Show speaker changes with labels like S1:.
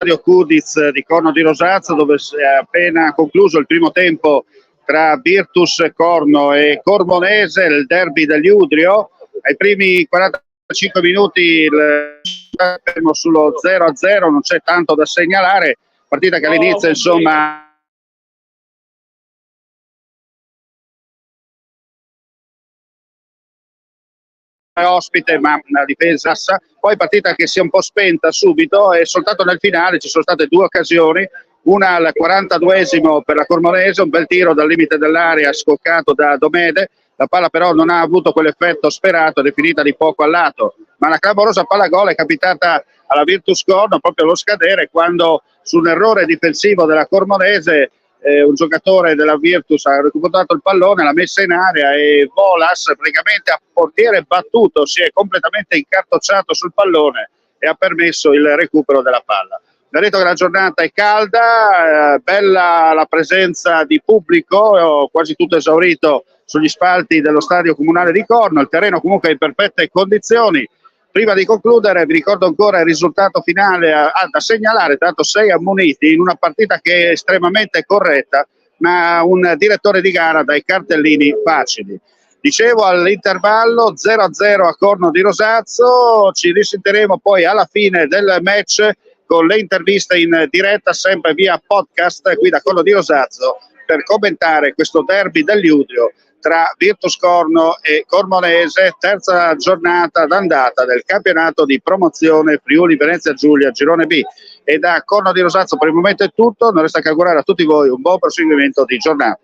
S1: Stadio Kudiz di Corno di Rosazzo, dove si è appena concluso il primo tempo tra Virtus Corno e Cormonese, il derby degli Udrio. Ai primi 45 minuti il fermo sullo 0-0, non c'è tanto da segnalare, partita che all'inizio insomma ospite, ma una difesa, poi partita che si è un po' spenta subito e soltanto nel finale ci sono state due occasioni, una al 42esimo per la Cormonese, un bel tiro dal limite dell'area scoccato da Domede, la palla però non ha avuto quell'effetto sperato ed è finita di poco al lato, ma la clamorosa palla gol è capitata alla Virtus Corno proprio allo scadere, quando su un errore difensivo della Cormonese un giocatore della Virtus ha recuperato il pallone, l'ha messa in area e Bolas, praticamente a portiere battuto, si è completamente incartocciato sul pallone e ha permesso il recupero della palla. Vi ho detto che la giornata è calda, bella la presenza di pubblico, quasi tutto esaurito sugli spalti dello stadio comunale di Corno, il terreno comunque è in perfette condizioni. Prima di concludere vi ricordo ancora il risultato finale da segnalare, tanto 6 ammoniti in una partita che è estremamente corretta, ma un direttore di gara dai cartellini facili. Dicevo, all'intervallo 0-0 a Corno di Rosazzo, ci risentiremo poi alla fine del match con le interviste in diretta sempre via podcast qui da Corno di Rosazzo per commentare questo derby degli Udrio tra Virtus Corno e Cormonese, terza giornata d'andata del campionato di promozione Friuli Venezia Giulia Girone B. E da Corno di Rosazzo per il momento è tutto, non resta che augurare a tutti voi un buon proseguimento di giornata.